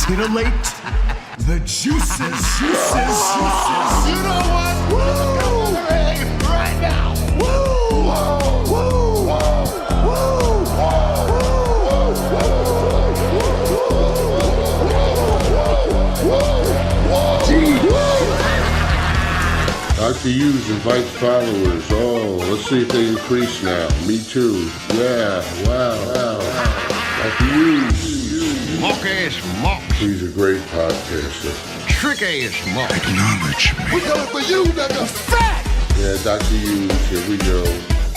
titillate the juices. You know what? Woo! Hey, right now. Woo! Woo! Dr. Hughes invites followers. Oh, let's see if they increase now. Me too. Yeah, wow. Dr. Hughes. Mock-ass mock. He's a great podcaster. Trick-ass mock. Acknowledge me. We're coming for you, nigga. Fat! Yeah, Dr. Hughes, here we go.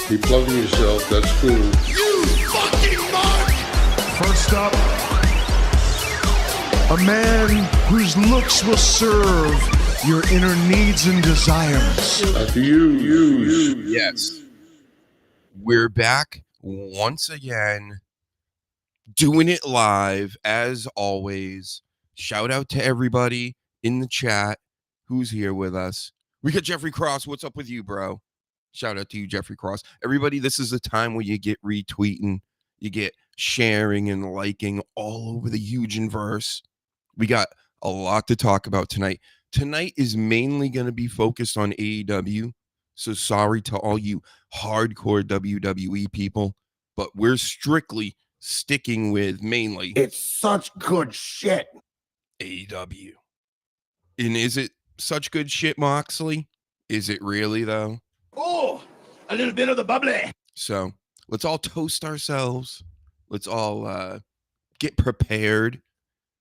Keep plugging yourself, that's cool. You fucking mark! First up, a man whose looks will serve your inner needs and desires. Dr. Hughes. Yes. We're back once again, doing it live as always. Shout out to everybody in the chat who's here with us. We got Jeffrey Cross. What's up with you, bro? Shout out to you, Jeffrey Cross. Everybody, this is the time where you get retweeting, you get sharing and liking all over the huge inverse. We got a lot to talk about tonight. Tonight is mainly going to be focused on AEW. So sorry to all you hardcore WWE people, but we're strictly sticking with mainly It's such good shit. AEW. And is it such good shit, Moxley? Is it really, though? Oh, a little bit of the bubbly. So let's all toast ourselves. Let's all get prepared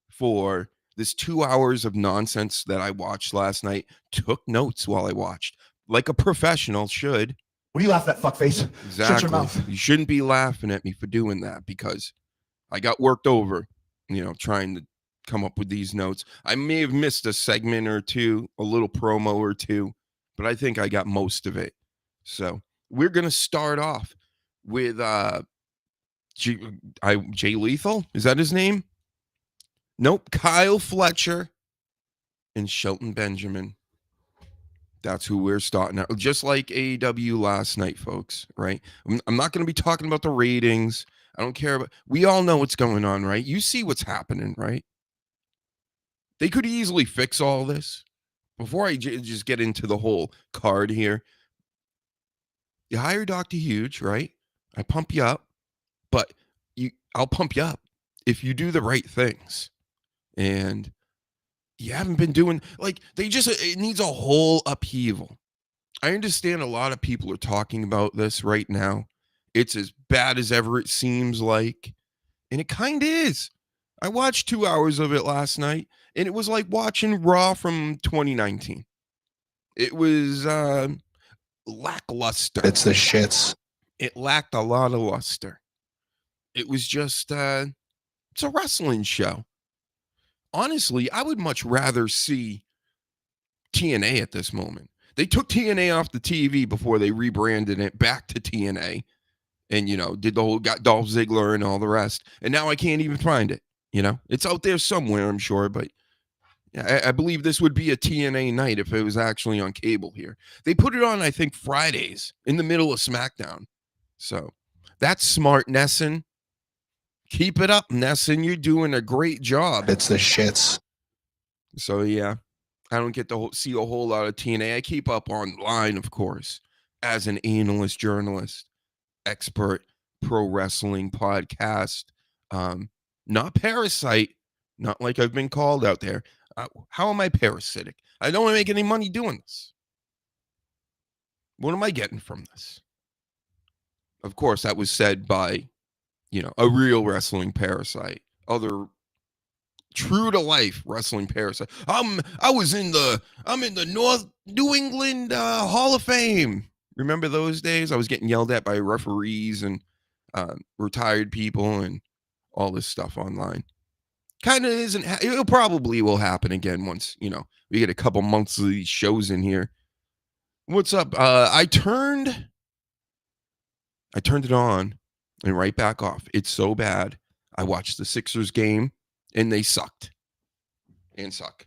for this 2 hours of nonsense that I watched last night. Took notes while I watched, like a professional should. What are you laughing at, fuckface? Exactly. Shut your mouth. You shouldn't be laughing at me for doing that because I got worked over, trying to come up with these notes. I may have missed a segment or two, a little promo or two, but I think I got most of it. So we're going to start off with Jay Lethal. Is that his name? Nope. Kyle Fletcher and Shelton Benjamin. That's who we're starting out. Just like AEW last night, folks, right? I'm not going to be talking about the ratings. I don't care about. We all know what's going on, right? You see what's happening, right? They could easily fix all this. Before I just get into the whole card here, you hire Dr. Huge, right? I pump you up, but I'll pump you up if you do the right things. And you haven't been doing, it needs a whole upheaval. I understand a lot of people are talking about this right now. It's as bad as ever it seems like. And it kind of is. I watched 2 hours of it last night, and it was like watching Raw from 2019. It was lackluster. It's the shits. It lacked a lot of luster. It was just, it's a wrestling show. Honestly, I would much rather see TNA at this moment. They took TNA off the TV before they rebranded it back to TNA and, did the whole, got Dolph Ziggler and all the rest. And now I can't even find it. It's out there somewhere, I'm sure, but I believe this would be a TNA night if it was actually on cable here. They put it on, I think, Fridays in the middle of SmackDown. So that's smart, Nesson. Keep it up, Nesson. You're doing a great job. It's the shits. So, yeah, I don't get to see a whole lot of TNA. I keep up online, of course, as an analyst, journalist, expert, pro wrestling podcast. Not parasite, not like I've been called out there. How am I parasitic? I don't want to make any money doing this. What am I getting from this? Of course, that was said by, a real wrestling parasite. Other true to life wrestling parasite. I'm in the North New England Hall of Fame. Remember those days? I was getting yelled at by referees and retired people and all this stuff online. Kind of isn't. It probably will happen again once we get a couple months of these shows in here. What's up? I turned it on and right back off. It's so bad. I watched the Sixers game and they sucked and suck.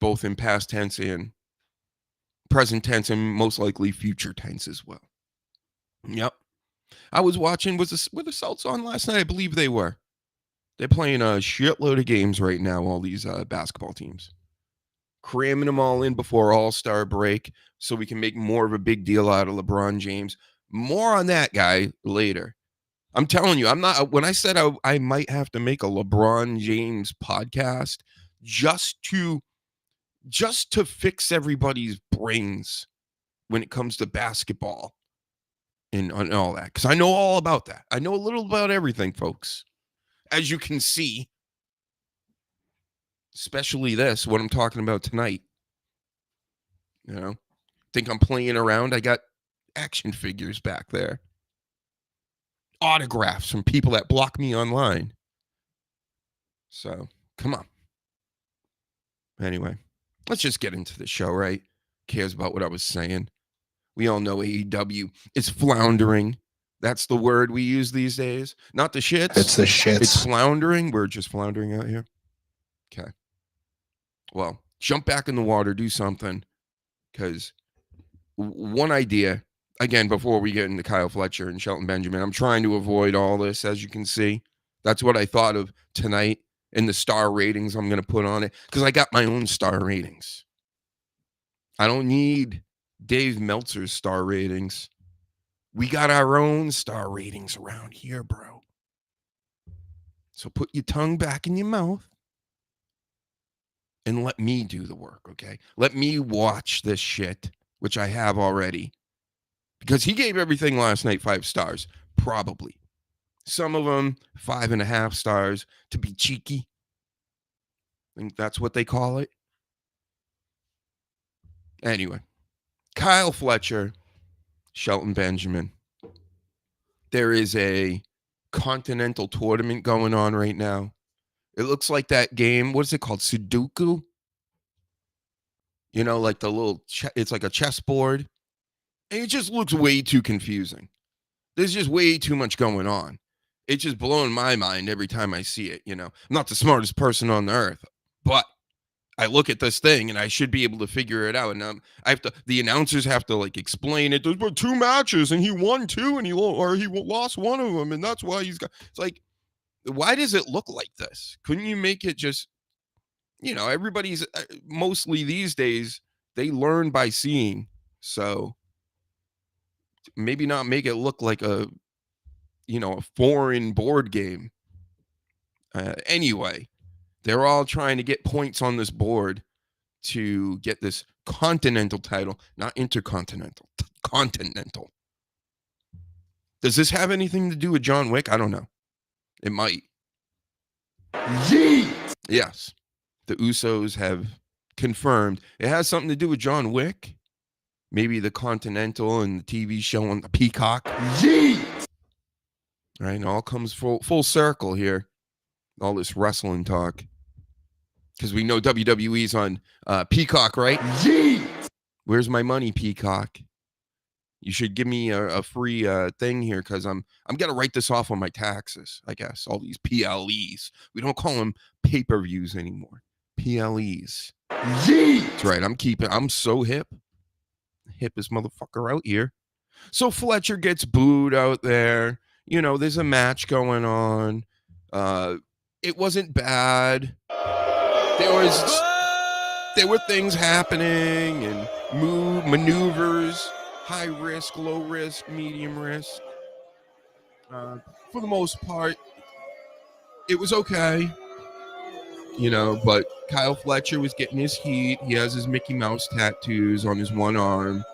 Both in past tense and present tense and most likely future tense as well. Yep. I was watching, were the Celtics on last night? I believe they were. They're playing a shitload of games right now, all these basketball teams. Cramming them all in before All-Star break so we can make more of a big deal out of LeBron James. More on that guy later. I'm telling you, when I said I might have to make a LeBron James podcast just to fix everybody's brains when it comes to basketball and all that. Because I know all about that. I know a little about everything, folks. As you can see, especially what I'm talking about tonight. Think I'm playing around. I got action figures back there. Autographs from people that block me online. So, come on. Anyway, let's just get into the show, right? Cares about what I was saying. We all know AEW is floundering. That's the word we use these days. Not the shits. It's the shits. It's floundering. We're just floundering out here. Okay. Well, jump back in the water, do something. Because one idea, again, before we get into Kyle Fletcher and Shelton Benjamin, I'm trying to avoid all this, as you can see. That's what I thought of tonight and the star ratings I'm going to put on it, because I got my own star ratings. I don't need Dave Meltzer's star ratings. We got our own star ratings around here, bro. So put your tongue back in your mouth and let me do the work, okay? Let me watch this shit, which I have already. Because he gave everything last night 5 stars, probably. Some of them 5.5 stars to be cheeky. I think that's what they call it. Anyway, Kyle Fletcher, Shelton Benjamin. There is a continental tournament going on right now. It looks like that game. What is it called? Sudoku? You know, like the little, it's like a chessboard. And it just looks way too confusing. There's just way too much going on. It's just blowing my mind every time I see it, you know. I'm not the smartest person on the earth, but I look at this thing and I should be able to figure it out. And the announcers have to like explain it. There's been 2 matches and he won 2 and he lost one of them. And that's why it's like, why does it look like this? Couldn't you make it just, you know, everybody's mostly these days, they learn by seeing. So maybe not make it look like a foreign board game. Anyway, they're all trying to get points on this board to get this continental title, not intercontinental, continental. Does this have anything to do with John Wick? I don't know. It might. Yes. The Usos have confirmed it has something to do with John Wick. Maybe the Continental and the TV show on the Peacock. Right, it all comes full circle here. All this wrestling talk. Because we know WWE's on Peacock, right? Where's my money, Peacock? You should give me a free thing here, because I'm gonna write this off on my taxes, I guess. All these PLEs. We don't call them pay-per-views anymore. PLEs. That's right. I'm so hip. Hippest motherfucker out here. So Fletcher gets booed out there. You know, there's a match going on. It wasn't bad. There were things happening and maneuvers, high risk, low risk, medium risk. For the most part, it was okay. You know, but Kyle Fletcher was getting his heat. He has his Mickey Mouse tattoos on his one arm,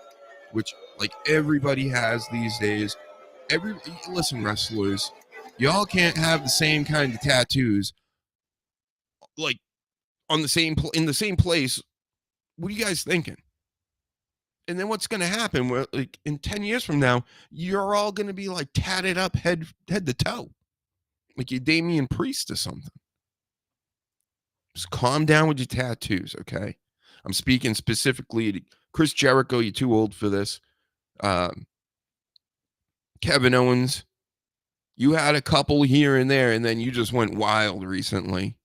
which like everybody has these days. Listen, wrestlers, y'all can't have the same kind of tattoos like in the same place. What are you guys thinking? And then what's going to happen? Well, like in 10 years from now, you're all going to be like tatted up head to toe, like you're Damian Priest or something. Just calm down with your tattoos, okay? I'm speaking specifically to Chris Jericho. You're too old for this. Kevin Owens, you had a couple here and there, and then you just went wild recently.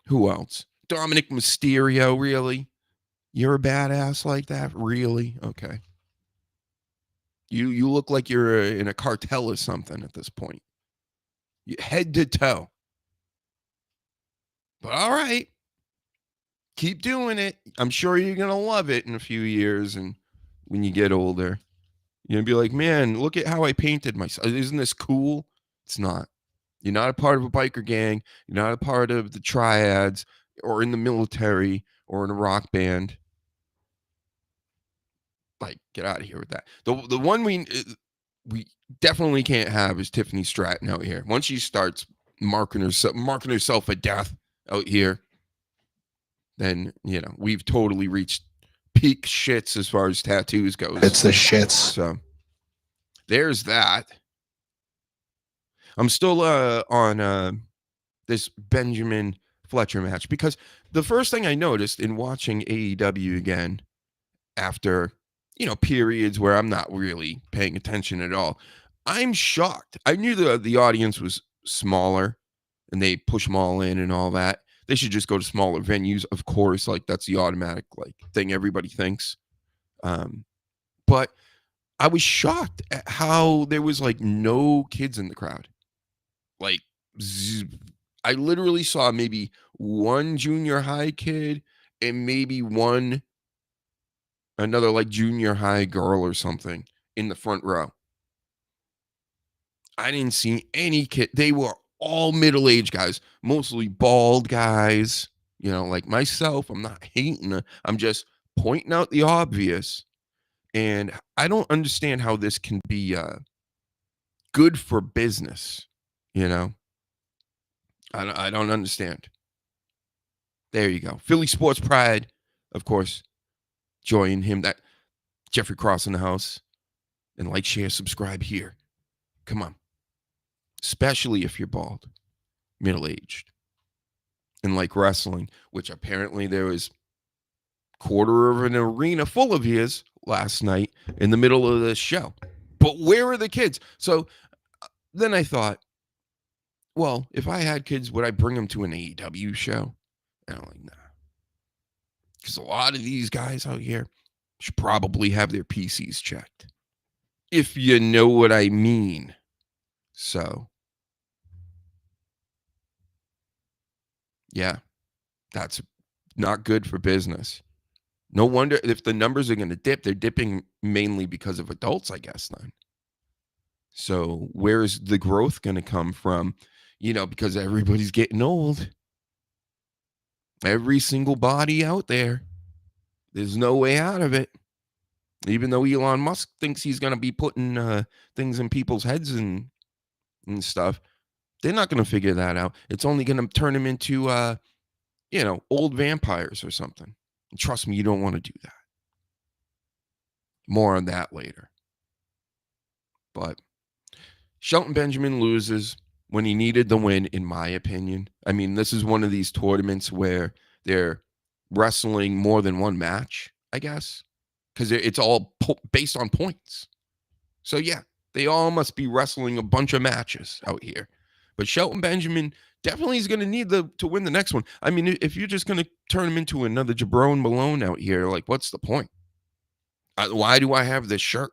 Who else? Dominic Mysterio, really? You're a badass like that? Really? Okay. You look like you're in a cartel or something at this point. Head to toe. But all right. Keep doing it. I'm sure you're going to love it in a few years, and when you get older. You're going to be like, man, look at how I painted myself. Isn't this cool? It's not. You're not a part of a biker gang. You're not a part of the triads or in the military or in a rock band. Like, get out of here with that. The one we definitely can't have is Tiffany Stratton out here. Once she starts marking herself a death out here, then, you know, we've totally reached peak shits as far as tattoos goes. It's the shits. So there's that. I'm still on this Benjamin Fletcher match, because the first thing I noticed in watching AEW again after, you know, periods where I'm not really paying attention at all, I'm shocked. I knew the audience was smaller and they push them all in and all that. They should just go to smaller venues, of course. Like, that's the automatic like thing everybody thinks. But I was shocked at how there was like no kids in the crowd. Like, I literally saw maybe one junior high kid and maybe another like junior high girl or something in the front row. I didn't see any kid. They were all middle-aged guys, mostly bald guys, like myself. I'm not hating. I'm just pointing out the obvious. And I don't understand how this can be good for business, I don't understand. There you go. Philly Sports Pride, of course, join him. That Jeffrey Cross in the house. And like, share, subscribe here. Come on. Especially if you're bald, middle-aged, and like wrestling, which apparently there was quarter of an arena full of his last night in the middle of the show. But where are the kids? So then I thought, well, if I had kids, would I bring them to an AEW show? And I'm like, nah. Because a lot of these guys out here should probably have their PCs checked. If you know what I mean. So, yeah, that's not good for business. No wonder if the numbers are going to dip, they're dipping mainly because of adults, I guess, then. So where's the growth going to come from? Because everybody's getting old. Every single body out there. There's no way out of it. Even though Elon Musk thinks he's going to be putting things in people's heads and stuff, they're not going to figure that out. It's only going to turn them into, old vampires or something. And trust me, you don't want to do that. More on that later. But Shelton Benjamin loses when he needed the win, in my opinion. I mean, this is one of these tournaments where they're wrestling more than one match, I guess, because it's all based on points. So, yeah, they all must be wrestling a bunch of matches out here. But Shelton Benjamin definitely is going to need to win the next one. I mean, if you're just going to turn him into another Jabrone Malone out here, like, what's the point? Why do I have this shirt?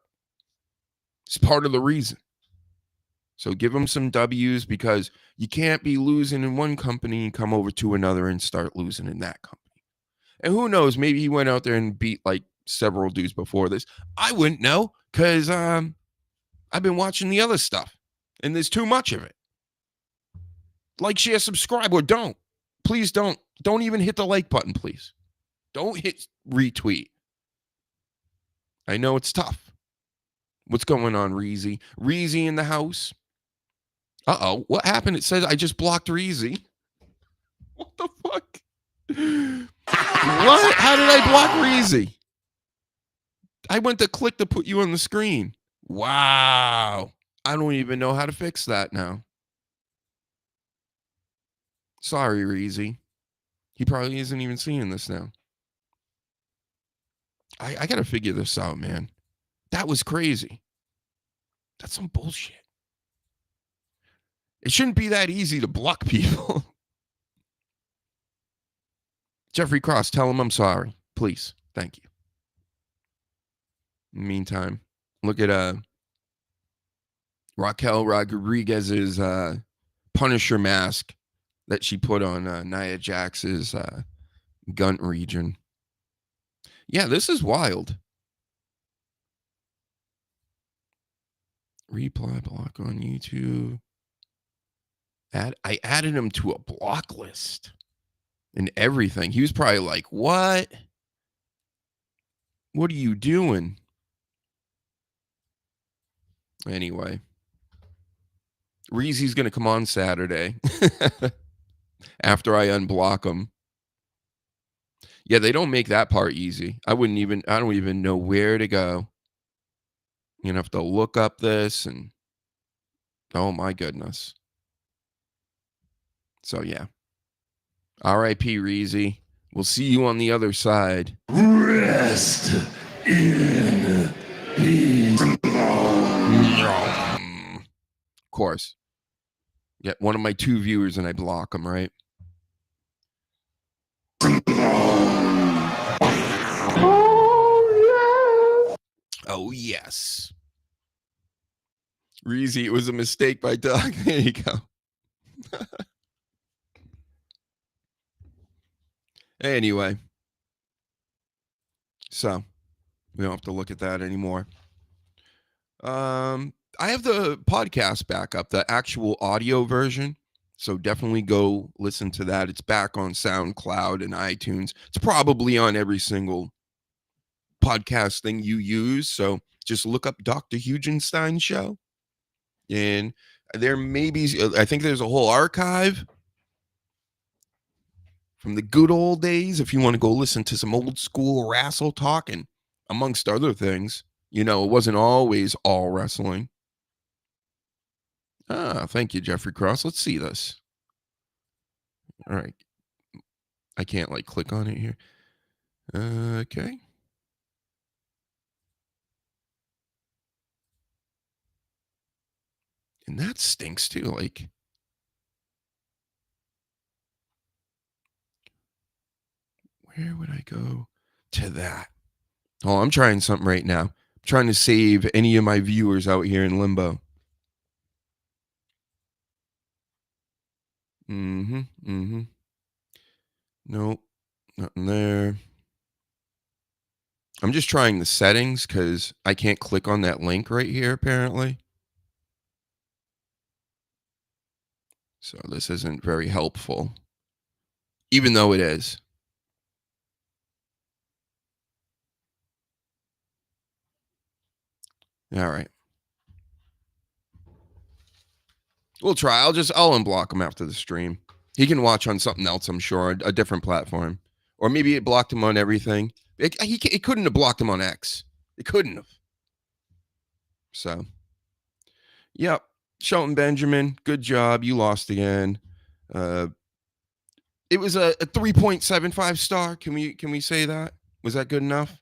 It's part of the reason. So give him some W's, because you can't be losing in one company and come over to another and start losing in that company. And who knows, maybe he went out there and beat like several dudes before this. I wouldn't know, because I've been watching the other stuff and there's too much of it. Like, share, subscribe, or don't. Please don't. Don't even hit the like button, please. Don't hit retweet. I know it's tough. What's going on, Reezy? Reezy in the house. Uh-oh. What happened? It says I just blocked Reezy. What the fuck? What? How did I block Reezy? I went to click to put you on the screen. Wow. I don't even know how to fix that now. Sorry, Reezy. He probably isn't even seeing this now. I got to figure this out, man. That was crazy. That's some bullshit. It shouldn't be that easy to block people. Jeffrey Cross, tell him I'm sorry. Please. Thank you. In the meantime, look at Raquel Rodriguez's Punisher mask that she put on Nia Jax's Gunt region. Yeah, this is wild. Reply block on YouTube. I added him to a block list and everything. He was probably like, what? What are you doing? Anyway. Reezy's going to come on Saturday after I unblock him. Yeah, they don't make that part easy. I don't even know where to go. You have to look up this and oh my goodness. So yeah. R.I.P. Reezy. We'll see you on the other side. Rest in peace. Of course. Yeah, one of my 2 viewers and I block them, right? Yes. Reezy, it was a mistake by Doug. There you go. Anyway. So, we don't have to look at that anymore. I have the podcast back up, the actual audio version. So definitely go listen to that. It's back on SoundCloud and iTunes. It's probably on every single podcast thing you use. So just look up Dr. Hugenstein Show. And there may be, I think there's a whole archive from the good old days if you want to go listen to some old school wrestle talking, amongst other things. You know, it wasn't always all wrestling. Ah, thank you, Jeffrey Cross. Let's see this. All right. I can't like click on it here. Okay. And that stinks too. Like, where would I go to that? Oh, I'm trying something right now. I'm trying to save any of my viewers out here in limbo. Nope, nothing there. I'm just trying the settings because I can't click on that link right here, apparently. So this isn't very helpful, even though it is. All right. We'll try. I'll unblock him after the stream. He can watch on something else, I'm sure, a different platform. Or maybe it blocked him on everything. It couldn't have blocked him on X. It couldn't have. So, yep. Shelton Benjamin, good job. You lost again. It was a 3.75 star. Can we say that? Was that good enough?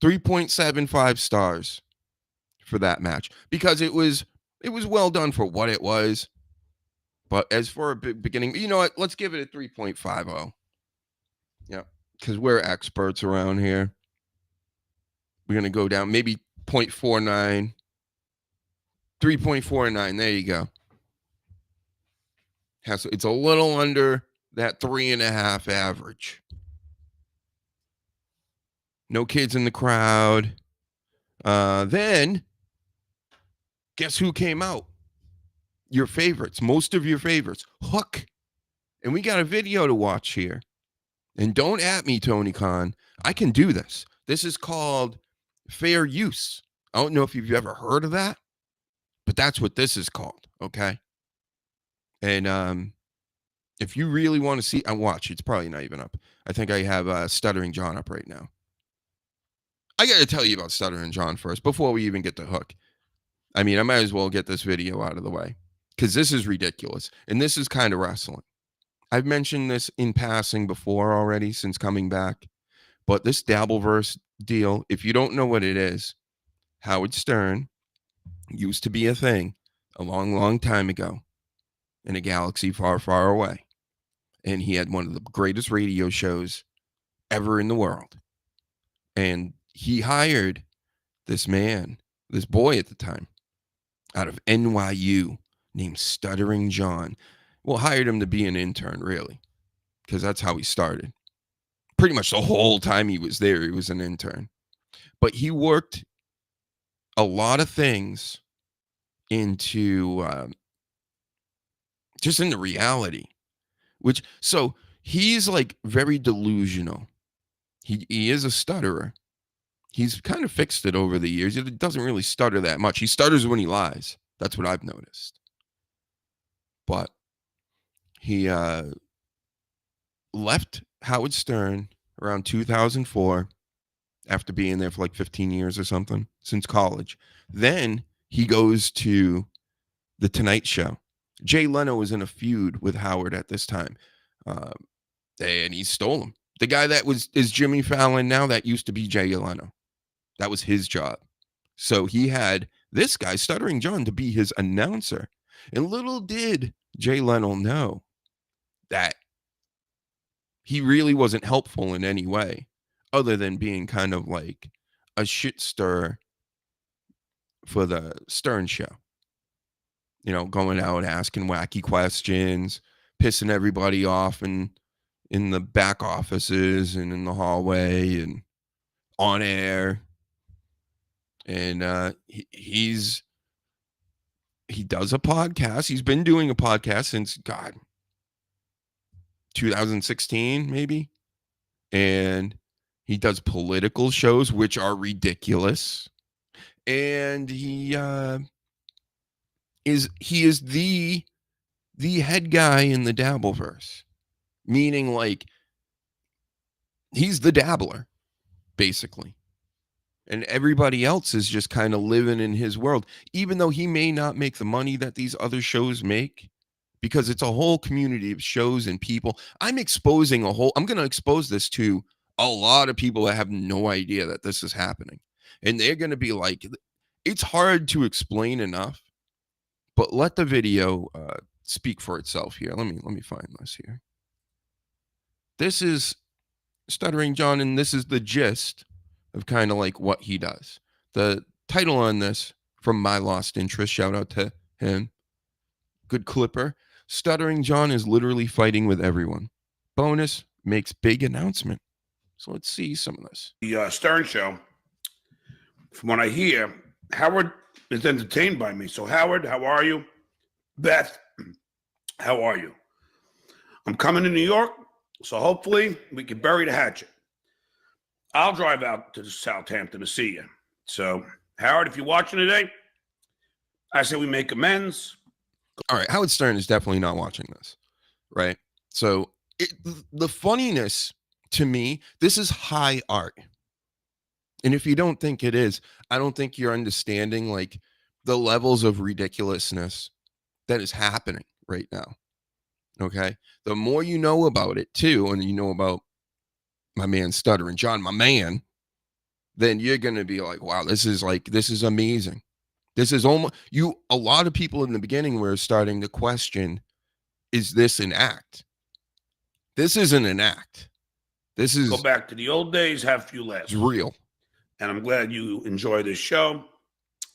3.75 stars for that match because it was well done for what it was. But as for a beginning, you know what? Let's give it a 3.50. Yeah, because we're experts around here. We're going to go down maybe 0.49, 3.49. There you go. It's a little under that 3.5 average. No kids in the crowd. Then, guess who came out? Your favorites, most of your favorites. Hook. And we got a video to watch here. And don't at me, Tony Khan. I can do this. This is called fair use. I don't know if you've ever heard of that, but that's what this is called, okay? And if you really want to see, I watch. It's probably not even up. I think I have Stuttering John up right now. I got to tell you about Stuttering John first before we even get to Hook. I mean, I might as well get this video out of the way because this is ridiculous. And this is kind of wrestling. I've mentioned this in passing before already since coming back. But this Dabbleverse deal, if you don't know what it is, Howard Stern used to be a thing a long, long time ago in a galaxy far, far away. And he had one of the greatest radio shows ever in the world. And he hired this man, this boy at the time, out of NYU named Stuttering John. Well, hired him to be an intern, really, because that's how he started. Pretty much the whole time he was there, he was an intern. But he worked a lot of things into just into reality, so he's like very delusional. He is a stutterer. He's kind of fixed it over the years. He doesn't really stutter that much. He stutters when he lies. That's what I've noticed. But he left Howard Stern around 2004 after being there for like 15 years or something since college. Then he goes to The Tonight Show. Jay Leno was in a feud with Howard at this time. And he stole him. The guy that is Jimmy Fallon now, that used to be Jay Leno. That was his job. So he had this guy, Stuttering John, to be his announcer. And little did Jay Leno know that he really wasn't helpful in any way other than being kind of like a shit stirrer Stern show. You know, going out asking wacky questions, pissing everybody off in the back offices and in the hallway and on air. And he does a podcast. He's been doing a podcast since 2016 maybe. And he does political shows which are ridiculous. And he is the head guy in the Dabbleverse, meaning like he's the dabbler basically, and everybody else is just kind of living in his world, even though he may not make the money that these other shows make, because it's a whole community of shows and people. I'm going to expose this to a lot of people that have no idea that this is happening, and they're going to be like, it's hard to explain enough. But let the video speak for itself here. Let me find this here. This is Stuttering John, and this is the gist of kind of like what he does. The title on this, from My Lost Interest, shout out to him, good clipper. Stuttering John is literally fighting with everyone. Bonus, makes big announcement. So let's see some of this. The Stern show, from what I hear, Howard is entertained by me. So Howard, how are you? Beth, how are you? I'm coming to New York, so hopefully we can bury the hatchet. I'll drive out to Southampton to see you. So Howard, if you're watching today, I say we make amends. All right, Howard Stern is definitely not watching this, right? So the funniness to me, this is high art. And if you don't think it is, I don't think you're understanding like the levels of ridiculousness that is happening right now. Okay. The more you know about it too, and you know about my man Stuttering John, my man, then you're going to be like, wow, this is amazing. This is almost a lot of people in the beginning were starting to question, is this an act? This isn't an act. This is go back to the old days, have few laughs. It's real. And I'm glad you enjoy this show.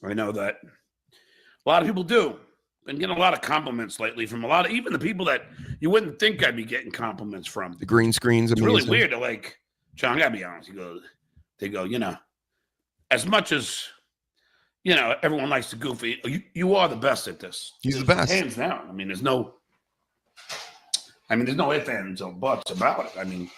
I know that a lot of people do. Been getting a lot of compliments lately from even the people that you wouldn't think I'd be getting compliments from. The green screen's amazing. It's really weird. They're like, John, I gotta be honest. They go, as much as, everyone likes to goofy, you are the best at this. He's the best. Hands down. I mean, there's no ifs, ands, or buts about it. I mean,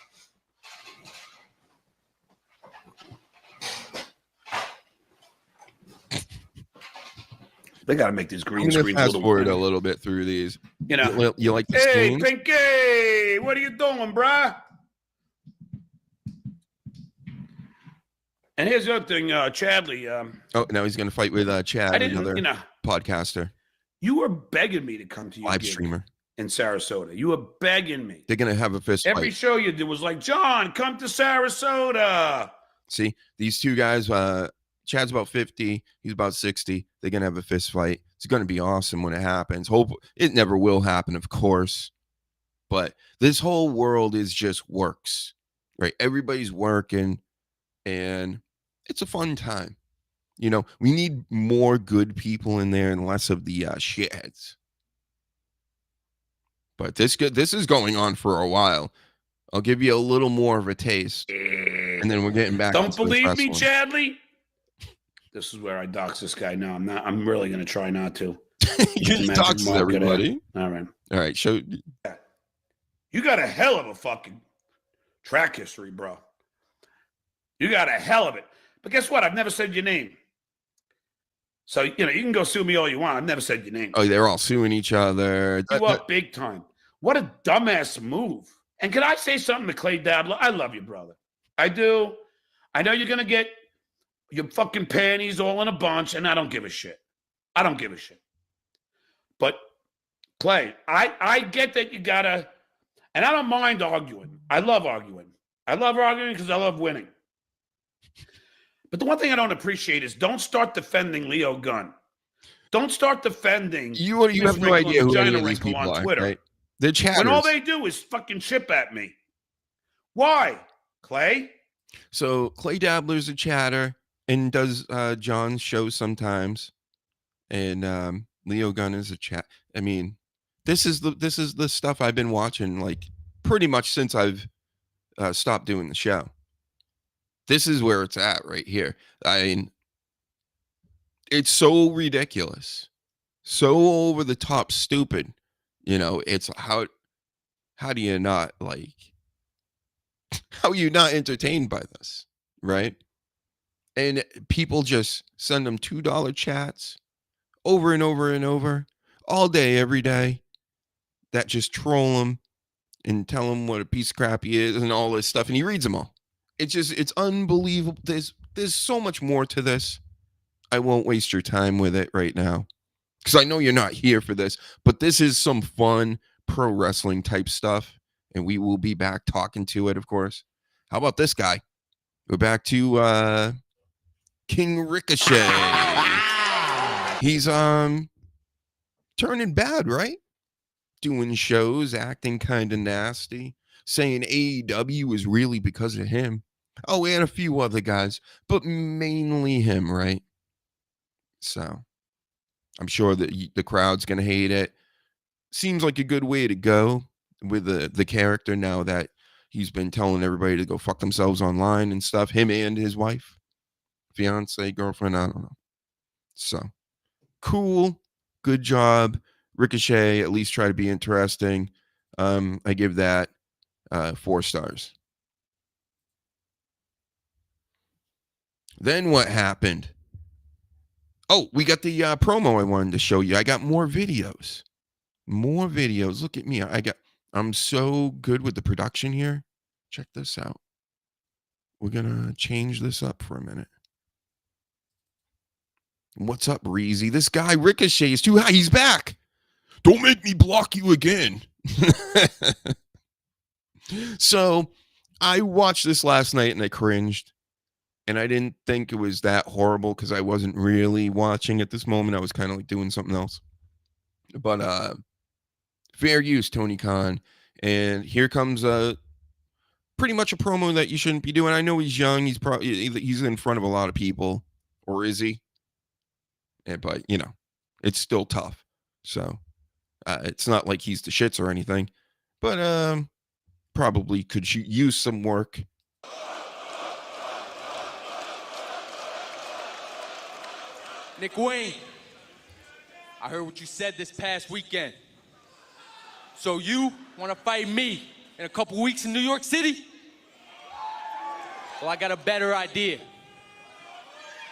they got to make these green screens fast forward a little bit through these. You like this hey, game? Pinky, what are you doing, bruh? And here's the other thing, Chadley. Now he's going to fight with Chad, another podcaster. You were begging me to come to your live gig streamer in Sarasota. You were begging me. They're going to have a fist fight. Every show you did was like, John, come to Sarasota. See, these two guys, Chad's about 50. He's about 60. They're going to have a fist fight. It's going to be awesome when it happens. Hope it never will happen, of course. But this whole world is just works, right? Everybody's working, and it's a fun time. We need more good people in there and less of the shitheads. But this is going on for a while. I'll give you a little more of a taste, and then we're getting back. Don't believe me, Chadley? This is where I dox this guy. No, I'm not. I'm really going to try not to. You dox everybody. All right. All right. Show. You got a hell of a fucking track history, bro. You got a hell of it. But guess what? I've never said your name. So, you can go sue me all you want. I've never said your name. Oh, they're all suing each other. You up big time. What a dumbass move. And can I say something to Clay Dabbler? I love you, brother. I do. I know you're going to get your fucking panties all in a bunch, and I don't give a shit. I don't give a shit. But, Clay, I get that you got to, and I don't mind arguing. I love arguing. I love arguing because I love winning. But the one thing I don't appreciate is don't start defending Leo Gunn. Don't start defending. You have no idea who any of these people are, Twitter. Right? They're chatters. When all they do is fucking chip at me. Why, Clay? So Clay Dabbler's a chatter. and does John's show sometimes. And Leo Gunn is a chat. I mean, this is the stuff I've been watching like pretty much since I've stopped doing the show. This is where it's at right here. I mean, it's so ridiculous, so over the top, stupid. You know, it's how do you not like? How are you not entertained by this, right? And people just send them $2 chats over and over and over all day, every day, that just troll him and tell him what a piece of crap he is and all this stuff. And he reads them all. It's unbelievable. There's so much more to this. I won't waste your time with it right now because I know you're not here for this, but this is some fun pro wrestling type stuff. And we will be back talking to it, of course. How about this guy? We're back to King Ricochet. He's turning bad, right? Doing shows, acting kind of nasty, saying AEW is really because of him. Oh, we had a few other guys, but mainly him, right? So I'm sure that the crowd's going to hate it. Seems like a good way to go with the character now that he's been telling everybody to go fuck themselves online and stuff. Him and his wife, fiance, girlfriend, I don't know. So cool. Good job. Ricochet, at least try to be interesting. I give that 4 stars. Then what happened? Oh, we got the promo I wanted to show you. I got more videos. More videos. Look at me. I'm so good with the production here. Check this out. We're going to change this up for a minute. What's up, Reezy? This guy Ricochet is too high. He's back. Don't make me block you again. So I watched this last night and I cringed. And I didn't think it was that horrible because I wasn't really watching at this moment. I was kind of like doing something else. But fair use, Tony Khan. And here comes pretty much a promo that you shouldn't be doing. I know he's young. He's in front of a lot of people. Or is he? Yeah, but, you know, it's still tough. So it's not like he's the shits or anything. But probably could use some work. Nick Wayne, I heard what you said this past weekend. So you want to fight me in a couple weeks in New York City? Well, I got a better idea.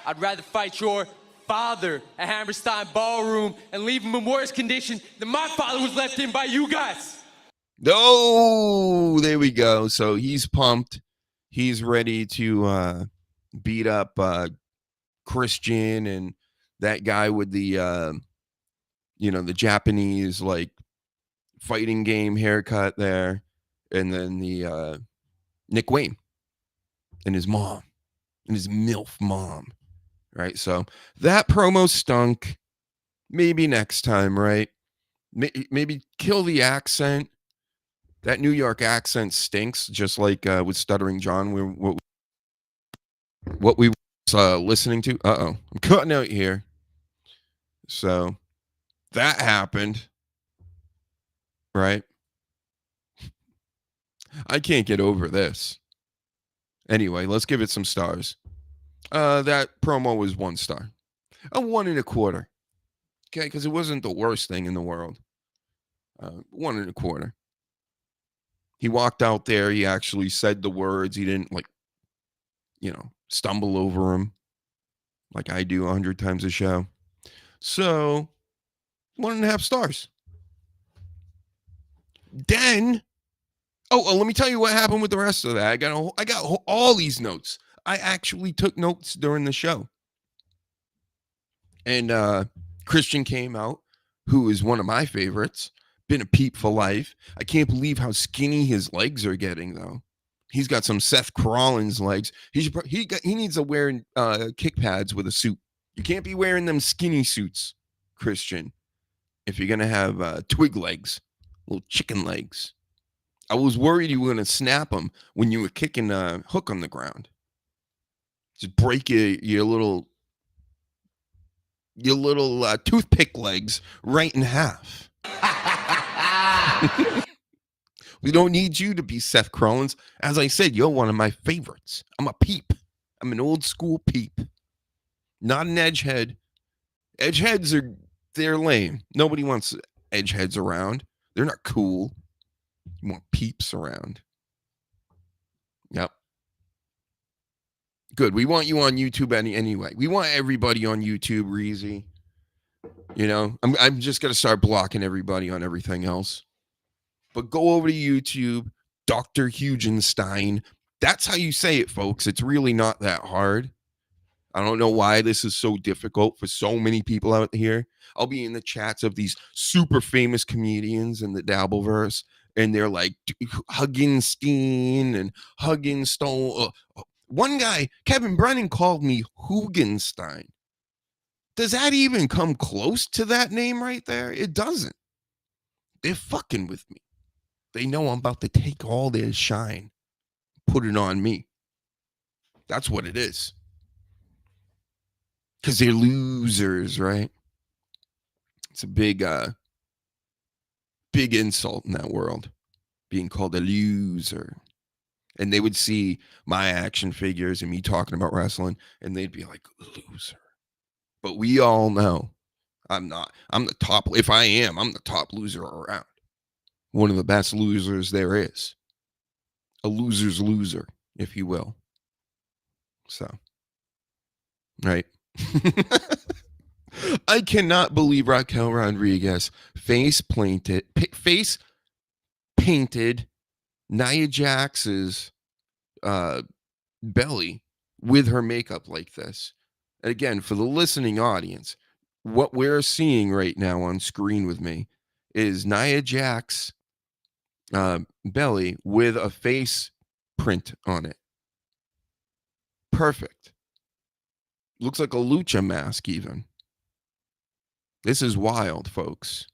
I'd rather fight your father at Hammerstein Ballroom and leave him in worse condition than my father was left in by you guys. Oh, there we go. So he's pumped. He's ready to beat up Christian and that guy with the the Japanese like fighting game haircut there, and then the Nick Wayne and his mom and his MILF mom, right? So that promo stunk. Maybe next time, right? Maybe kill the accent. That New York accent stinks, just like with Stuttering John. What we was listening to. I'm cutting out here. So that happened, right? I can't get over this. Anyway, let's give it some stars. That promo was 1 star. A 1.25. Okay, because it wasn't the worst thing in the world. 1.25. He walked out there. He actually said the words. He didn't stumble over them like I do 100 times a show. So 1.5 stars. Then, let me tell you what happened with the rest of that. I got all these notes. I actually took notes during the show. And Christian came out, who is one of my favorites. Been a peep for life. I can't believe how skinny his legs are getting, though. He's got some Seth Rollins legs. He needs to wear kick pads with a suit. You can't be wearing them skinny suits, Christian, if you're going to have twig legs, little chicken legs. I was worried you were going to snap them when you were kicking a hook on the ground. Just break your little toothpick legs right in half. We don't need you to be Seth Rollins. As I said, you're one of my favorites. I'm a peep. I'm an old school peep. Not an edgehead. Edgeheads they're lame. Nobody wants edgeheads around. They're not cool. You want peeps around. Yep. Good. We want you on YouTube anyway. We want everybody on YouTube, Reezy. You know, I'm just gonna start blocking everybody on everything else. But go over to YouTube, Dr. Hugenstein. That's how you say it, folks. It's really not that hard. I don't know why this is so difficult for so many people out here. I'll be in the chats of these super famous comedians in the Dabbleverse, and they're like Huggenstein and Huggenstone. One guy, Kevin Brennan, called me Hugenstein. Does that even come close to that name right there? It doesn't. They're fucking with me. They know I'm about to take all their shine, put it on me. That's what it is. Because they're losers, right? It's a big insult in that world, being called a loser. And they would see my action figures and me talking about wrestling, and they'd be like, loser. But we all know I'm not. I'm the top. If I am, I'm the top loser around. One of the best losers there is. A loser's loser, if you will. So, right. I cannot believe Raquel Rodriguez face painted Nia Jax's belly with her makeup like this. Again, for the listening audience, what we're seeing right now on screen with me is Nia Jax belly with a face print on it. Perfect. Looks like a lucha mask even. This is wild, folks.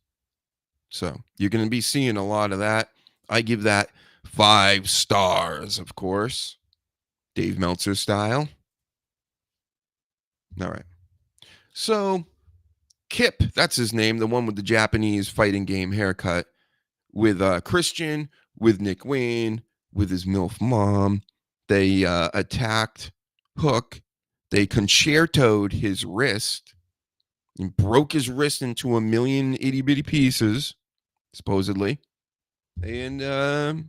So you're going to be seeing a lot of that. I give that 5 stars, of course. Dave Meltzer style. All right. So Kip, that's his name, the one with the Japanese fighting game haircut, with Christian, with Nick Wayne, with his MILF mom. They attacked Hook. They concertoed his wrist and broke his wrist into a million itty-bitty pieces, supposedly. And the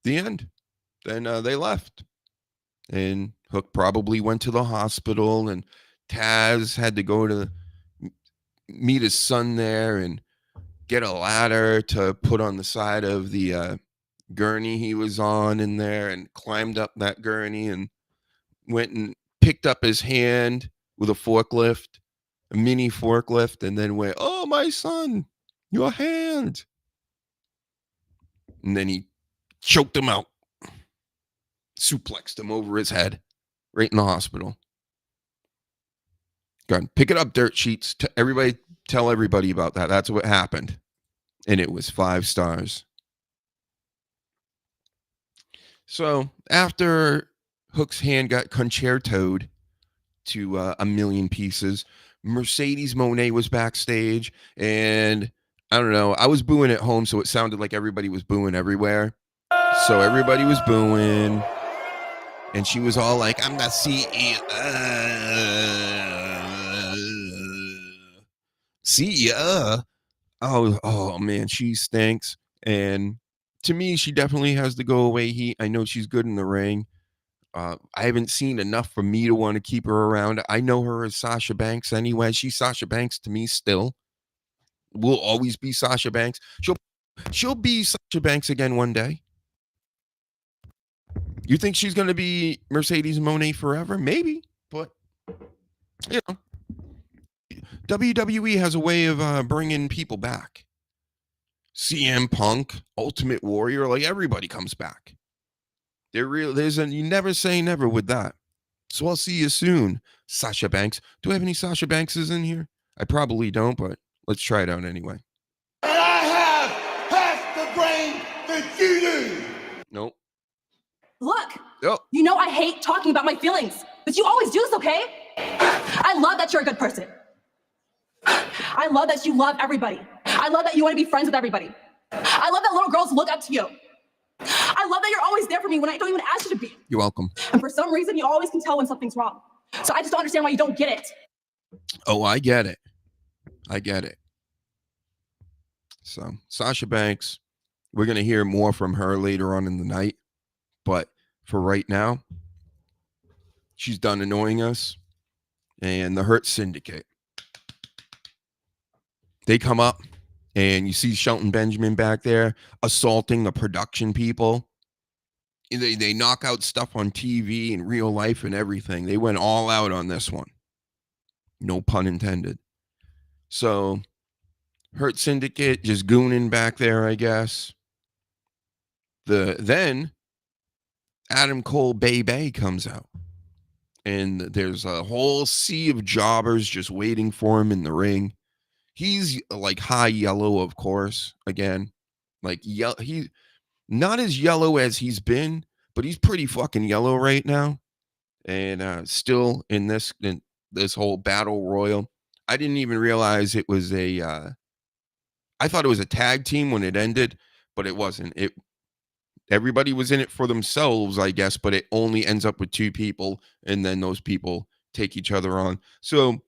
end. Then they left. And Hook probably went to the hospital, and Taz had to go to meet his son there and get a ladder to put on the side of the gurney he was on in there, and climbed up that gurney and went and picked up his hand with a forklift, a mini forklift, and then went, "Oh, my son, your hand." And then he choked him out, suplexed him over his head right in the hospital. Go ahead, pick it up, dirt sheets. Tell everybody about that. That's what happened. And it was 5 stars. So after Hook's hand got concertoed to a million pieces, Mercedes Moné was backstage, and I don't know, I was booing at home, so it sounded like everybody was booing everywhere. So everybody was booing, and she was all like, "I'm the CEO. CEO. Oh man, she stinks." And to me, she definitely has the go away heat. I know she's good in the ring. I haven't seen enough for me to want to keep her around. I know her as Sasha Banks anyway. She's Sasha Banks to me still. Will always be Sasha Banks. She'll be Sasha Banks again one day. You think she's going to be Mercedes Moné forever? Maybe, but you know, WWE has a way of bringing people back. CM Punk, Ultimate Warrior, like everybody comes back. You never say never with that. So I'll see you soon, Sasha Banks. Do I have any Sasha Bankses in here? I probably don't, but let's try it out anyway. And I have half the brain that you do. Nope. Look, Oh, you know I hate talking about my feelings, but you always do this, okay? I love that you're a good person. I love that you love everybody. I love that you want to be friends with everybody. I love that little girls look up to you. I love that you're always there for me when I don't even ask you to be. you're welcome. And for some reason, you always can tell when something's wrong. So I just don't understand why you don't get it. Oh, I get it. I get it. So, Sasha Banks, we're going to hear more from her later on in the night. But for right now, she's done annoying us. And the Hurt Syndicate. They come up, and you see Shelton Benjamin back there assaulting the production people. They knock out stuff on TV and real life and everything. They went all out on this one. No pun intended. So, Hurt Syndicate just gooning back there, I guess. Then Adam Cole Bay comes out. And there's a whole sea of jobbers just waiting for him in the ring. He's like high yellow, of course. Again, like he not as yellow as he's been, but he's pretty fucking yellow right now. And still in this whole battle royal, I didn't even realize it was I thought it was a tag team when it ended, but it wasn't. Everybody was in it for themselves, I guess, but it only ends up with two people, and then those people take each other on. So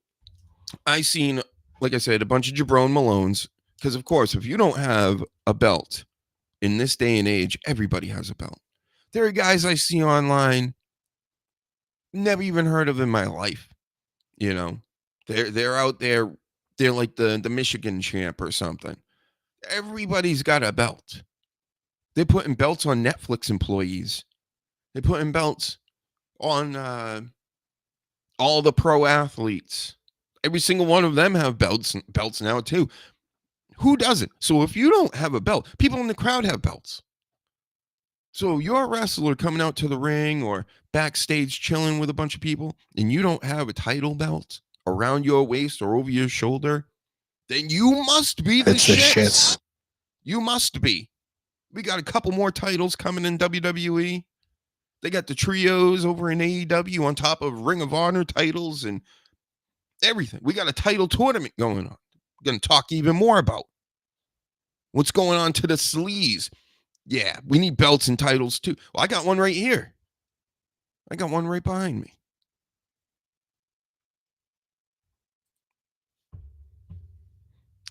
I seen, like I said, a bunch of Jabron Malones, because of course, if you don't have a belt in this day and age, everybody has a belt. There are guys I see online, never even heard of in my life. You know, they're out there, they're like the Michigan champ or something. Everybody's got a belt. They're putting belts on Netflix employees. They're putting belts on all the pro athletes. Every single one of them have belts now too. Who doesn't? So if you don't have a belt, people in the crowd have belts. So you're a wrestler coming out to the ring or backstage chilling with a bunch of people, and you don't have a title belt around your waist or over your shoulder, then you must be the It's the shits. shits. You must be. We got a couple more titles coming in WWE. They got the trios over in AEW on top of Ring of Honor titles and everything. We got a title tournament going on. We're going to talk even more about what's going on to the sleaze. Yeah, we need belts and titles too. Well, I got one right here. I got one right behind me.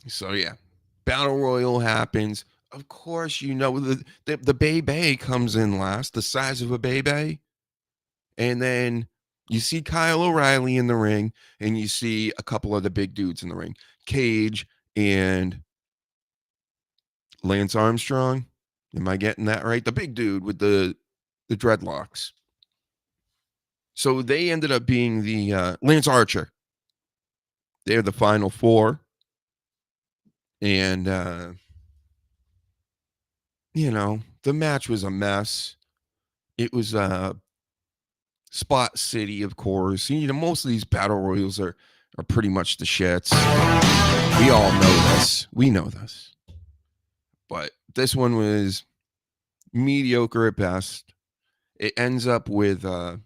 So yeah, Battle Royal happens. Of course, you know the Bay comes in last, the size of a Bay. And then you see Kyle O'Reilly in the ring, and you see a couple of the big dudes in the ring. Cage and Lance Armstrong. Am I getting that right? The big dude with the dreadlocks. So they ended up being the Lance Archer. They're the final four. And you know, the match was a mess. It was Spot City, of course. You know, most of these battle royals are pretty much the shits. We all know this. We know this. But this one was mediocre at best. It ends up with the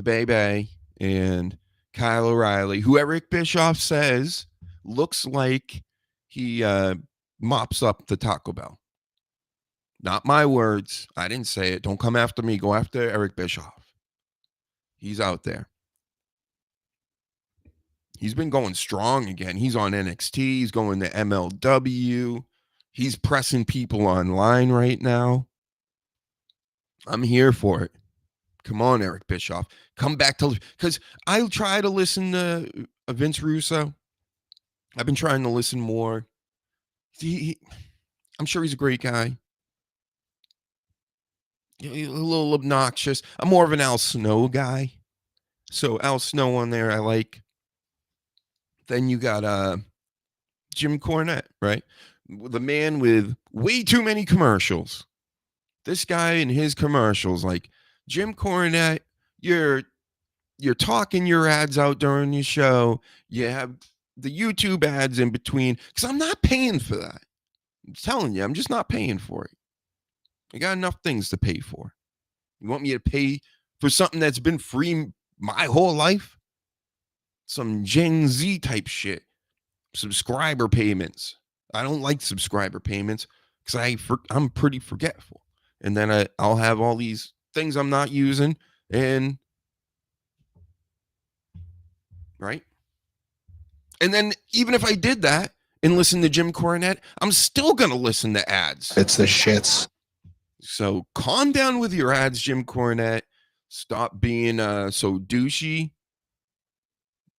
Bay and Kyle O'Reilly, who Eric Bischoff says looks like he mops up the Taco Bell. Not my words. I didn't say it. Don't come after me. Go after Eric Bischoff. He's out there. He's been going strong again. He's on NXT. He's going to MLW. He's pressing people online right now. I'm here for it. Come on, Eric Bischoff. Come back to, because I try to listen to Vince Russo. I've been trying to listen more. I'm sure he's a great guy. A little obnoxious. I'm more of an Al Snow guy. So Al Snow on there I like. Then you got Jim Cornette, right? The man with way too many commercials. This guy and his commercials, like Jim Cornette, you're talking your ads out during your show. You have the YouTube ads in between, because I'm not paying for that. I'm telling you, I'm just not paying for it. I got enough things to pay for. You want me to pay for something that's been free my whole life? Some Gen Z type shit. Subscriber payments. I don't like subscriber payments because I'm pretty forgetful. And then I'll have all these things I'm not using, and right? And then even if I did that and listen to Jim Cornette, I'm still going to listen to ads. It's the shits. So calm down with your ads, Jim Cornette. Stop being so douchey.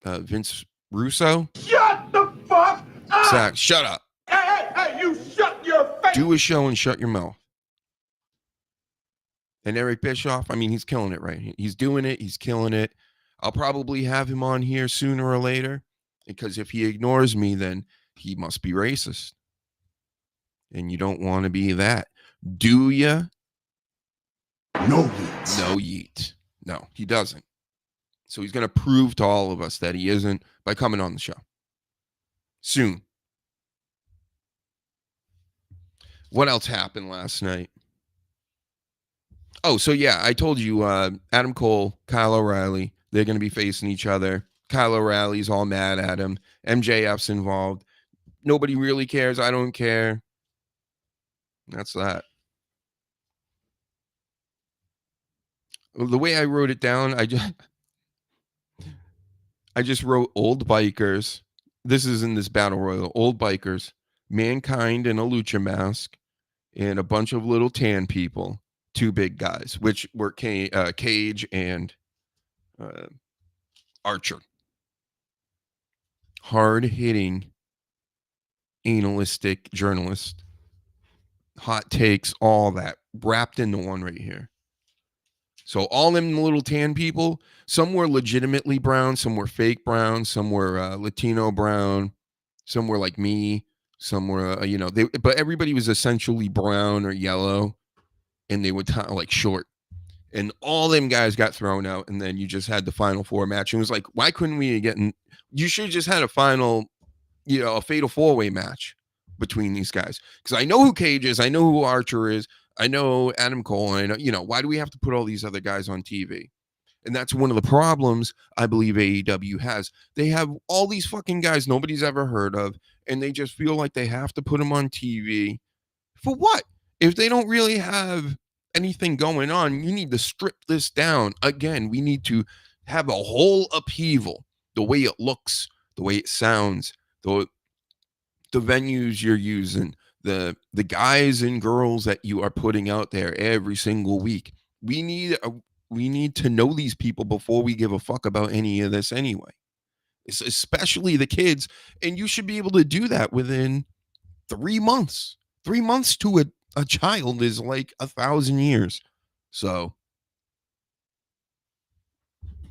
Vince Russo. Shut the fuck up! Zach, shut up. Hey, you shut your face! Do a show and shut your mouth. And Eric Bischoff, I mean, he's killing it, right? He's doing it. He's killing it. I'll probably have him on here sooner or later, because if he ignores me, then he must be racist. And you don't want to be that. Do ya? No yeet. No yeet. No, he doesn't. So he's going to prove to all of us that he isn't by coming on the show. Soon. What else happened last night? Oh, so yeah, I told you Adam Cole, Kyle O'Reilly, they're going to be facing each other. Kyle O'Reilly's all mad at him. MJF's involved. Nobody really cares. I don't care. That's that. The way I wrote it down, I just wrote old bikers. This is in this battle royal. Old bikers, Mankind in a lucha mask, and a bunch of little tan people. Two big guys, which were Cage and Archer. Hard-hitting, analytic journalist. Hot takes, all that, wrapped into one right here. So all them little tan people, some were legitimately brown, some were fake brown, some were Latino brown, some were like me, some were, but everybody was essentially brown or yellow, and they would like short. And all them guys got thrown out, and then you just had the Final Four match. And it was like, why couldn't we get in? You should have just had a final, a fatal four-way match between these guys. Because I know who Cage is, I know who Archer is, I know Adam Cole, I know, why do we have to put all these other guys on TV? And that's one of the problems I believe AEW has. They have all these fucking guys nobody's ever heard of, and they just feel like they have to put them on TV. For what? If they don't really have anything going on, you need to strip this down. Again, we need to have a whole upheaval. The way it looks, the way it sounds, the venues you're using, the guys and girls that you are putting out there every single week. We need to know these people before we give a fuck about any of this anyway. It's especially the kids, and you should be able to do that within 3 months. 3 months to a child is like 1,000 years. So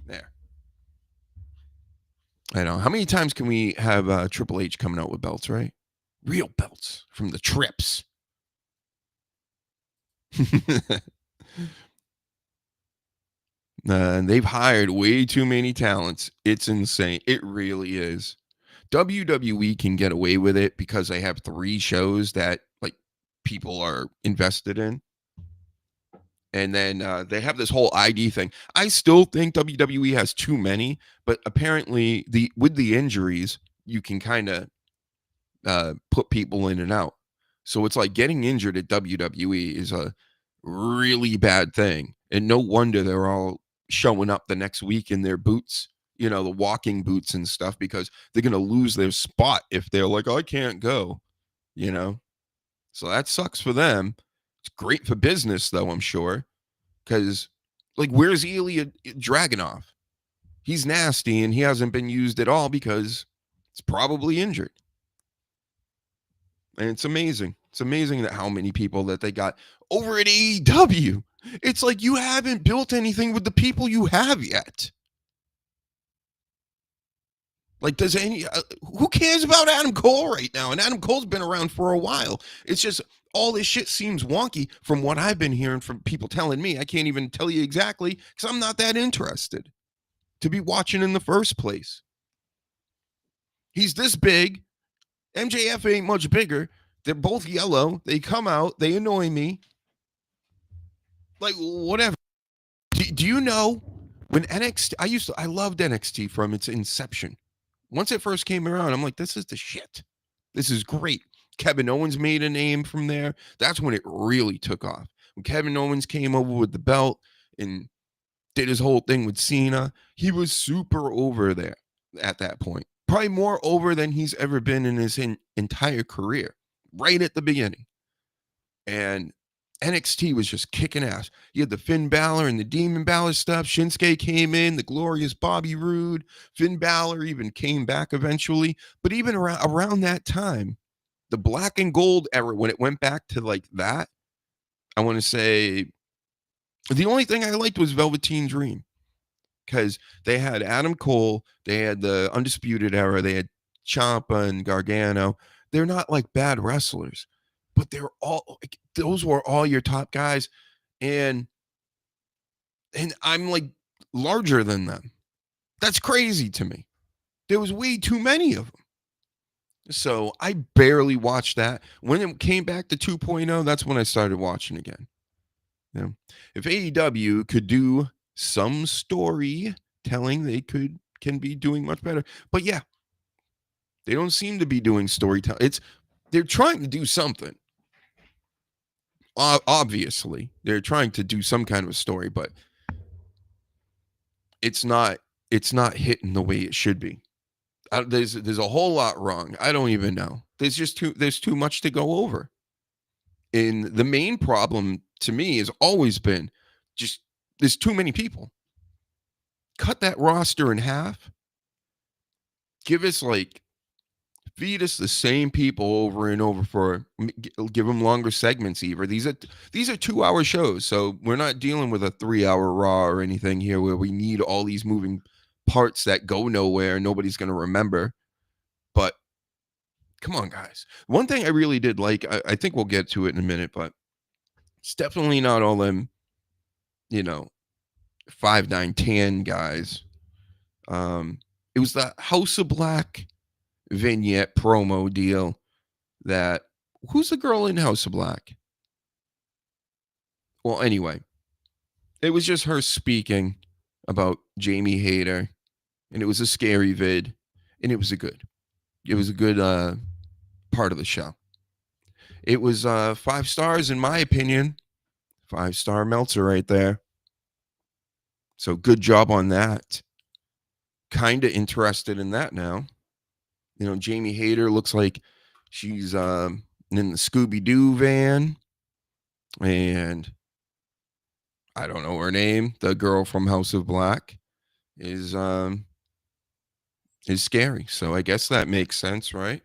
there. I know. How many times can we have Triple H coming out with belts, right? Real belts from the trips. They've hired way too many talents. It's insane. It really is. WWE can get away with it because they have 3 shows that like people are invested in. And then they have this whole ID thing. I still think WWE has too many, but apparently with the injuries, you can kind of put people in and out. So it's like getting injured at WWE is a really bad thing. And no wonder they're all showing up the next week in their boots, the walking boots and stuff, because they're going to lose their spot if they're like, I can't go, So that sucks for them. It's great for business, though, I'm sure. Because, like, where's Ilya Dragunov? He's nasty, and he hasn't been used at all because it's probably injured. And it's amazing. It's amazing that how many people that they got over at AEW. It's like you haven't built anything with the people you have yet. Like, who cares about Adam Cole right now? And Adam Cole's been around for a while. It's just all this shit seems wonky from what I've been hearing from people telling me. I can't even tell you exactly because I'm not that interested to be watching in the first place. He's this big. MJF ain't much bigger. They're both yellow. They come out. They annoy me. Like, whatever. Do you know when NXT? I loved NXT from its inception. Once it first came around, I'm like, this is the shit. This is great. Kevin Owens made a name from there. That's when it really took off. When Kevin Owens came over with the belt and did his whole thing with Cena, he was super over there at that point. Probably more over than he's ever been in his entire career, right at the beginning. And NXT was just kicking ass. You had the Finn Balor and the Demon Balor stuff. Shinsuke came in, the glorious Bobby Roode. Finn Balor even came back eventually. But even around that time, the black and gold era, when it went back to like that, I want to say the only thing I liked was Velveteen Dream, because they had Adam Cole, they had the Undisputed Era, they had Ciampa and Gargano. They're not like bad wrestlers, but they're all like, those were all your top guys, and I'm like larger than them. That's crazy to me. There was way too many of them. So I barely watched that. When it came back to 2.0, that's when I started watching again. You know, if AEW could do some storytelling, they can be doing much better. But yeah, they don't seem to be doing storytelling. They're trying to do something. Obviously, they're trying to do some kind of a story, but it's not hitting the way it should be. There's a whole lot wrong. I don't even know. There's too much to go over. And the main problem to me has always been just there's too many people. Cut that roster in half. Feed us the same people over and over give them longer segments either. These are 2-hour shows, so we're not dealing with a 3-hour Raw or anything here where we need all these moving parts that go nowhere and nobody's going to remember. But come on, guys. One thing I really did like, I think we'll get to it in a minute, but it's definitely not all them, 5, 9, 10 guys. It was the House of Black vignette promo deal who's the girl in House of Black? Well, anyway, it was just her speaking about Jamie Hayter, and it was a scary vid, and it was a good part of the show. It was 5 stars in my opinion. 5-star Meltzer right there. So good job on that. Kind of interested in that now. Jamie Hayter looks like she's in the Scooby-Doo van. And I don't know her name. The girl from House of Black is scary. So I guess that makes sense, right?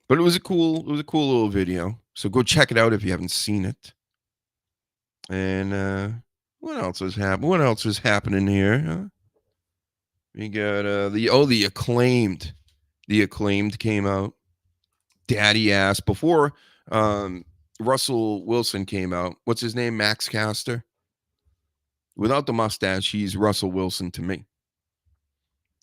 But it was a cool little video. So go check it out if you haven't seen it. And what else is happening? What else is happening here? Huh? We got the Acclaimed. The Acclaimed came out. Daddy ass before Russell Wilson came out. What's his name? Max Caster. Without the mustache, he's Russell Wilson to me.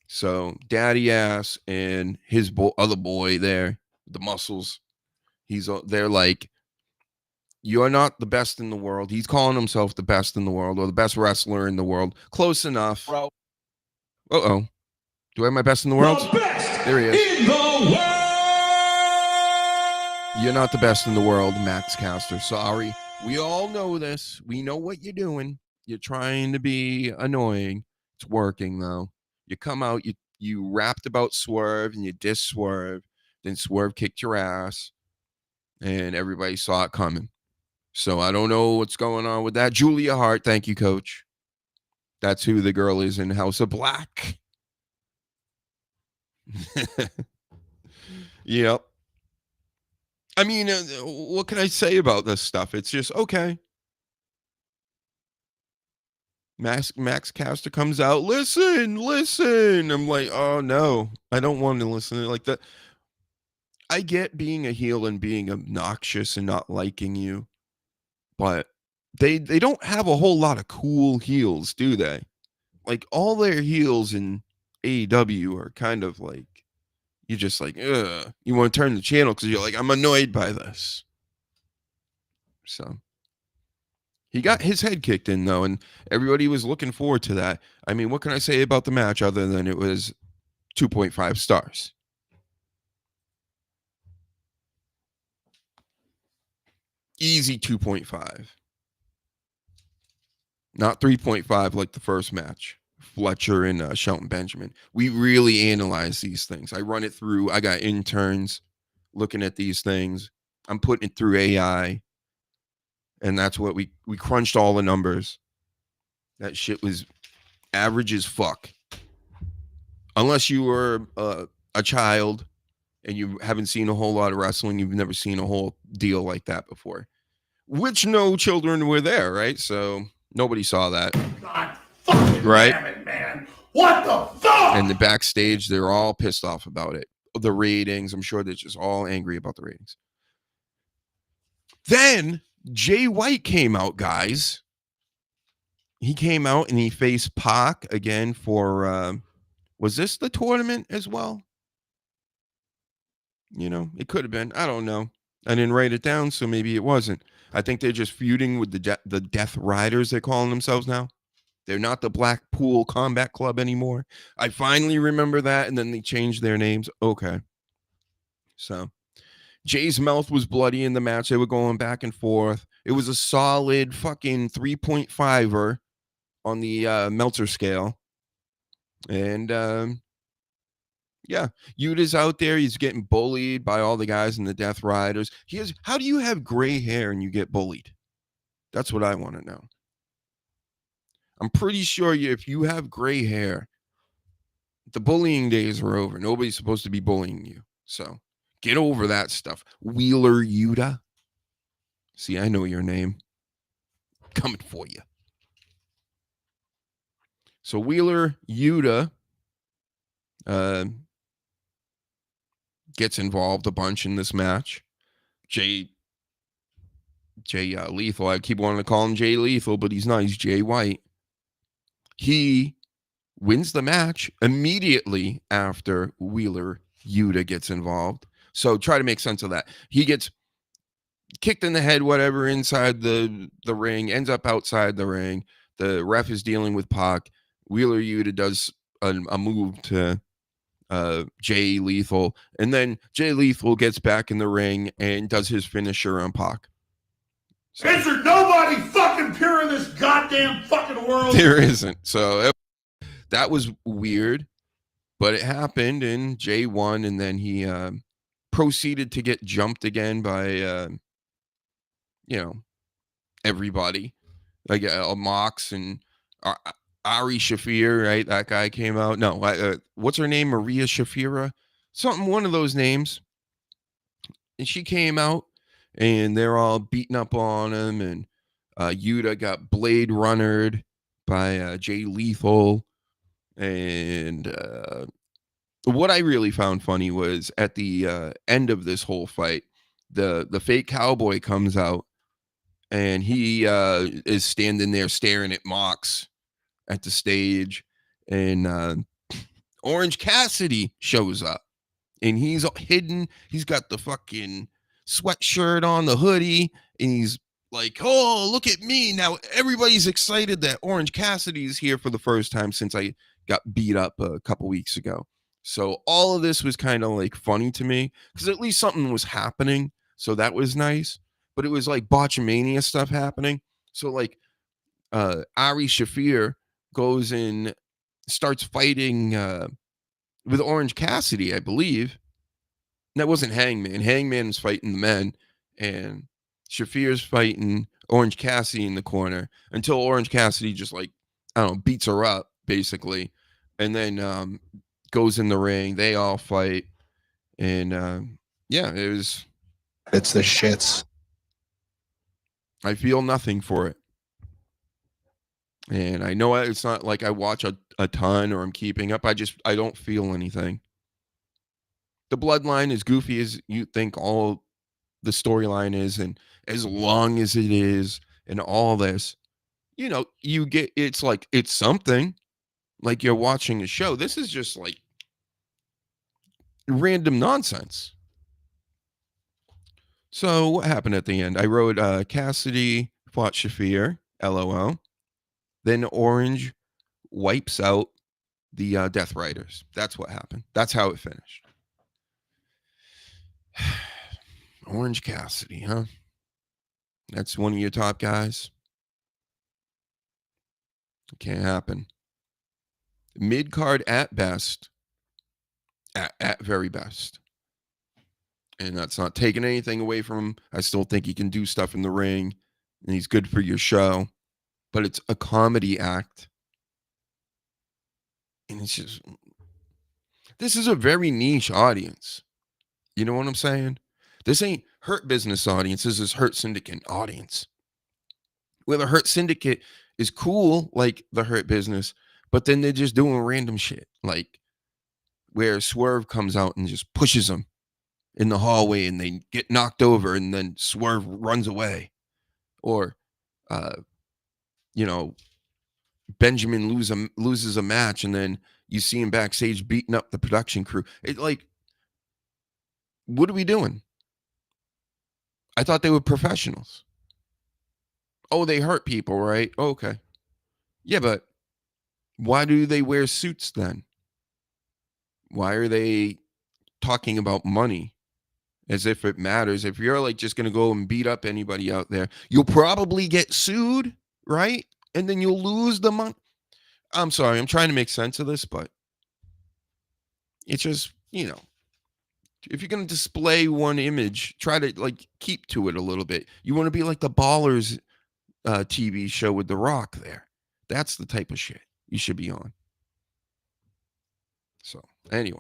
So Daddy ass and his other boy there, the muscles. They're like, you're not the best in the world. He's calling himself the best in the world or the best wrestler in the world. Close enough. Bro. Uh-oh. Do I have my best in the world? The best there he is. in the world. You're not the best in the world, Max Caster. Sorry. We all know this. We know what you're doing. You're trying to be annoying. It's working, though. You come out, you rapped about Swerve, and you dissed Swerve. Then Swerve kicked your ass, and everybody saw it coming. So I don't know what's going on with that. Julia Hart, thank you, Coach. That's who the girl is in House of Black. Yep. I mean, what can I say about this stuff? It's just, okay. Max Caster comes out, listen. I'm like, oh, no. I don't want to listen like that. I get being a heel and being obnoxious and not liking you. But they don't have a whole lot of cool heels, do they? Like, all their heels in AEW are kind of like, you're just like, ugh. You want to turn the channel because you're like, I'm annoyed by this. So, He got his head kicked in, though, and everybody was looking forward to that. I mean, what can I say about the match other than it was 2.5 stars? Easy 2.5. Not 3.5 like the first match. Fletcher and Shelton Benjamin. We really analyze these things. I run it through. I got interns looking at these things. I'm putting it through AI. And that's what we crunched all the numbers. That shit was average as fuck. Unless you were a child and you haven't seen a whole lot of wrestling, you've never seen a whole deal like that before. Which no children were there, right? So nobody saw that. God fucking right? damn it, man. What the fuck? And the backstage, they're all pissed off about it. The ratings, I'm sure they're just all angry about the ratings. Then Jay White came out, guys. He came out and he faced Pac again for, was this the tournament as well? You know, it could have been. I don't know. I didn't write it down, so maybe it wasn't. I think they're just feuding with the Death Riders, they're calling themselves now. They're not the Blackpool Combat Club anymore. I finally remember that, and then they changed their names. Okay. So Jay's mouth was bloody in the match. They were going back and forth. It was a solid fucking 3.5er on the Meltzer scale. And yeah, Yuta's out there. He's getting bullied by all the guys in the Death Riders. How do you have gray hair and you get bullied? That's what I want to know. I'm pretty sure if you have gray hair, the bullying days are over. Nobody's supposed to be bullying you. So get over that stuff. Wheeler Yuta. See, I know your name. Coming for you. So Wheeler Yuta gets involved a bunch in this match. Jay Lethal. I keep wanting to call him Jay Lethal, but he's not. He's Jay White. He wins the match immediately after Wheeler Yuta gets involved. So try to make sense of that. He gets kicked in the head, whatever, inside the ring, ends up outside the ring. The ref is dealing with Pac. Wheeler Yuta does a move to Jay Lethal, and then Jay Lethal gets back in the ring and does his finisher on Pac. So, is there nobody fucking pure in this goddamn fucking world? There isn't. So that was weird, but it happened, and Jay won, and then he proceeded to get jumped again by everybody, like Mox and Ari Shafir, right? That guy came out. No, what's her name? Maria Shafira, one of those names. And she came out, and they're all beating up on him, and Yuta got Blade Runnered by Jay Lethal. And what I really found funny was at the end of this whole fight, the fake cowboy comes out, and he is standing there staring at Mox at the stage, and Orange Cassidy shows up, and he's hidden. He's got the fucking sweatshirt on, the hoodie, and he's like, oh, look at me. Now everybody's excited that Orange Cassidy's here for the first time since I got beat up a couple weeks ago. So all of this was kind of like funny to me because at least something was happening. So that was nice. But it was like botchamania stuff happening. So like Ari Shafir goes and starts fighting with Orange Cassidy, I believe. And that wasn't Hangman. Hangman's fighting the men, and Shafir's fighting Orange Cassidy in the corner until Orange Cassidy just beats her up basically, and then goes in the ring. They all fight, and it's the shits. I feel nothing for it. And I know it's not like I watch a ton or I'm keeping up. I don't feel anything. The bloodline, as goofy as you think all the storyline is, and as long as it is, and all this, you get, it's like, it's something like you're watching a show. This is just like random nonsense. So what happened at the end? I wrote Cassidy fought Shafir. LOL. Then Orange wipes out the Death Riders. That's what happened. That's how it finished. Orange Cassidy, huh? That's one of your top guys. It can't happen. Mid card at best. At very best. And that's not taking anything away from him. I still think he can do stuff in the ring. And he's good for your show. But it's a comedy act. And it's just... This is a very niche audience. You know what I'm saying? This ain't Hurt Business audience. This is Hurt Syndicate audience. Where the Hurt Syndicate is cool, like the Hurt Business, but then they're just doing random shit. Like where Swerve comes out and just pushes them in the hallway and they get knocked over and then Swerve runs away. Or, Benjamin loses a match and then you see him backstage beating up the production crew. It like, what are we doing? I thought they were professionals. Oh, they hurt people, right? Oh, okay. Yeah, but why do they wear suits then? Why are they talking about money as if it matters? If you're like just going to go and beat up anybody out there, you'll probably get sued, right? And then you'll lose the money. I'm sorry. I'm trying to make sense of this, but it's just, if you're going to display one image, try to like keep to it a little bit. You want to be like the Ballers TV show with The Rock there. That's the type of shit you should be on. So, anyway.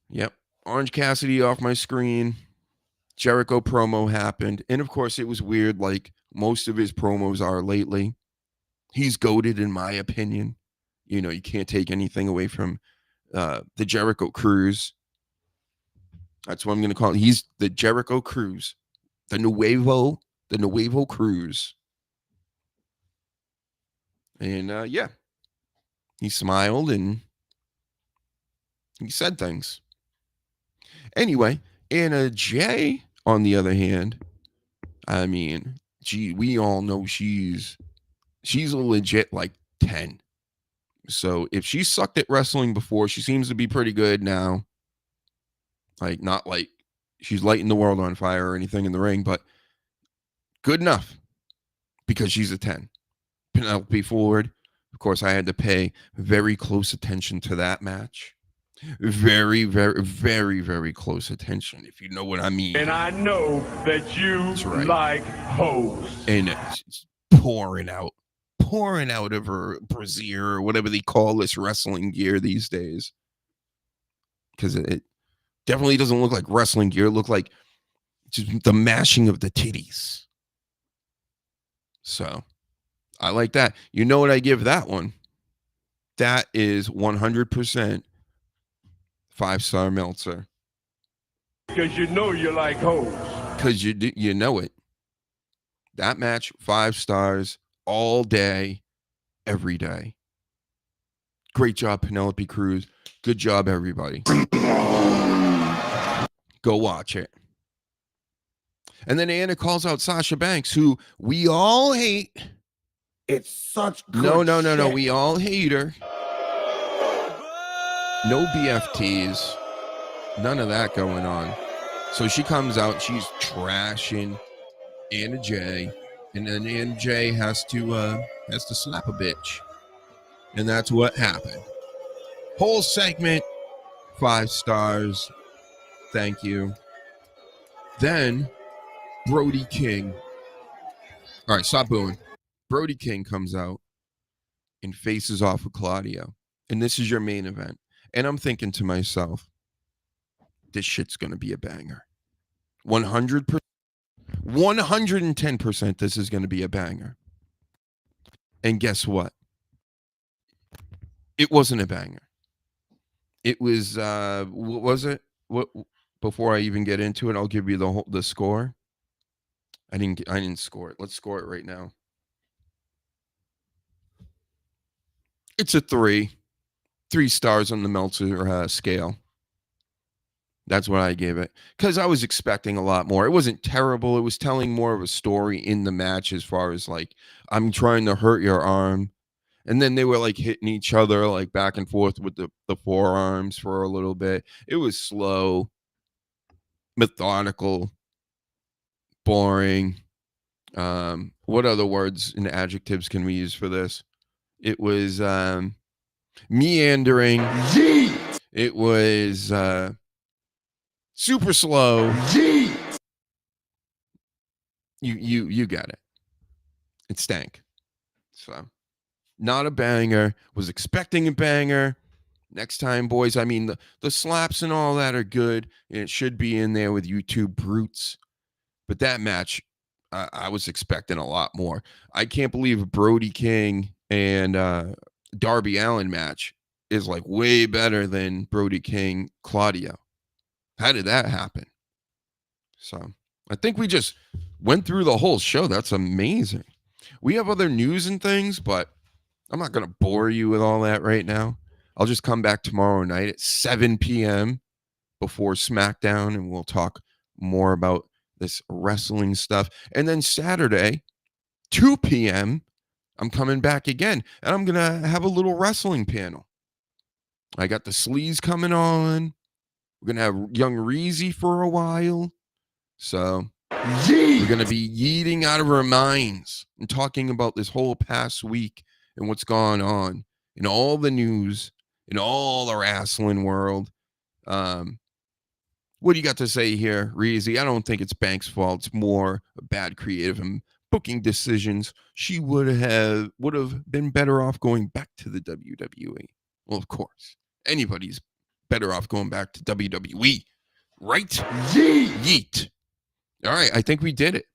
Yep. Orange Cassidy off my screen. Jericho promo happened. And of course, it was weird like most of his promos are lately. He's goated in my opinion. You can't take anything away from the Jericho Cruise. That's what I'm going to call it. He's the Jericho Cruise. The Nuevo Cruise. And yeah, he smiled and he said things. Anyway, Anna Jay, on the other hand, I mean, we all know she's a legit like 10. So if she sucked at wrestling before, she seems to be pretty good now. Like, not like she's lighting the world on fire or anything in the ring, but good enough because she's a 10. Penelope Ford, of course, I had to pay very close attention to that match. Very, very, very, very close attention, if you know what I mean. And I know that you like hoes. And it's pouring out of her brassiere or whatever they call this wrestling gear these days. Because it definitely doesn't look like wrestling gear. It looked like just the mashing of the titties. So I like that. You know what I give that one? That is 100% 5-star Meltzer. Because you know you like hoes. Because you know it. That match, 5 stars all day, every day. Great job, Penelope Cruz. Good job, everybody. Go watch it. And then Anna calls out Sasha Banks, who we all hate. It's such good No. We all hate her. No BFTs. None of that going on. So she comes out. She's trashing Anna Jay. And then Anna Jay has to slap a bitch. And that's what happened. Whole segment, 5 stars. Thank you. Then Brody King. All right, stop booing. Brody King comes out and faces off with Claudio. And this is your main event. And I'm thinking to myself, this shit's going to be a banger. 100%. 110% this is going to be a banger. And guess what? It wasn't a banger. It was, what was it? What? Before I even get into it, I'll give you the score. I didn't score it. Let's score it right now. It's a 3. 3 stars on the Meltzer scale. That's what I gave it. Because I was expecting a lot more. It wasn't terrible. It was telling more of a story in the match as far as like, I'm trying to hurt your arm. And then they were like hitting each other like back and forth with the forearms for a little bit. It was slow, methodical, boring. What other words and adjectives can we use for this? It was meandering. Yeet! It was super slow. Yeet! You got it. It stank. So not a banger. Was expecting a banger. Next time, boys. I mean, the slaps and all that are good, and it should be in there with YouTube brutes. But that match, I was expecting a lot more. I can't believe Brody King and Darby Allin match is like way better than Brody King Claudio. How did that happen? So I think we just went through the whole show. That's amazing. We have other news and things, but I'm not going to bore you with all that right now. I'll just come back tomorrow night at 7 p.m. before SmackDown, and we'll talk more about this wrestling stuff. And then Saturday, 2 p.m., I'm coming back again, and I'm going to have a little wrestling panel. I got the Sleaze coming on. We're going to have Young Reezy for a while. So we're going to be yeeting out of our minds and talking about this whole past week and what's gone on in all the news, in all the wrestling world. What do you got to say here, Reezy? I don't think it's Banks' fault. It's more bad creative and booking decisions. She would have been better off going back to the WWE. Well, of course, anybody's better off going back to WWE, right? Yeet. All right, I think we did it.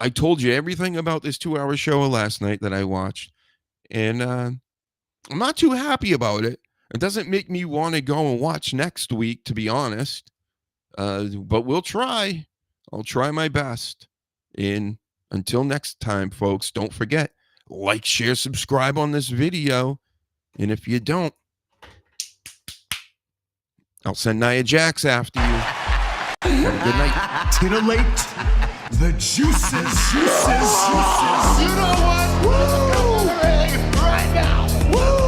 I told you everything about this 2-hour show last night that I watched, and I'm not too happy about it. It doesn't make me want to go and watch next week, to be honest. But we'll try. I'll try my best. And until next time, folks, don't forget, like, share, subscribe on this video. And if you don't, I'll send Nia Jax after you. Have a good night. Titillate the juices. You know what? Woo! Right now. Woo!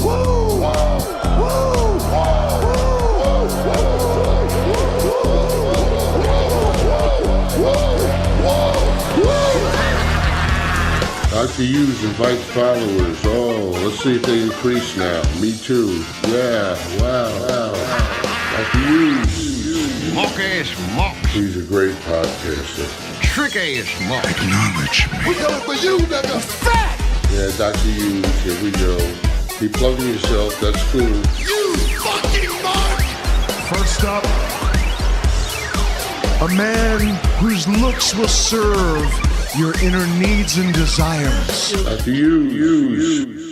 Woo! Dr. Hughes invites followers. Oh, let's see if they increase now. Me too. Yeah, wow. Dr. Hughes. Mock-ass mock. He's a great podcaster. Trick-ass mock. Acknowledge me. We coming for you, nigga. Fat! Yeah, Dr. Hughes, here we go. Keep plugging yourself, that's cool. You fucking mark! First up, a man whose looks will serve your inner needs and desires. Dr. Hughes.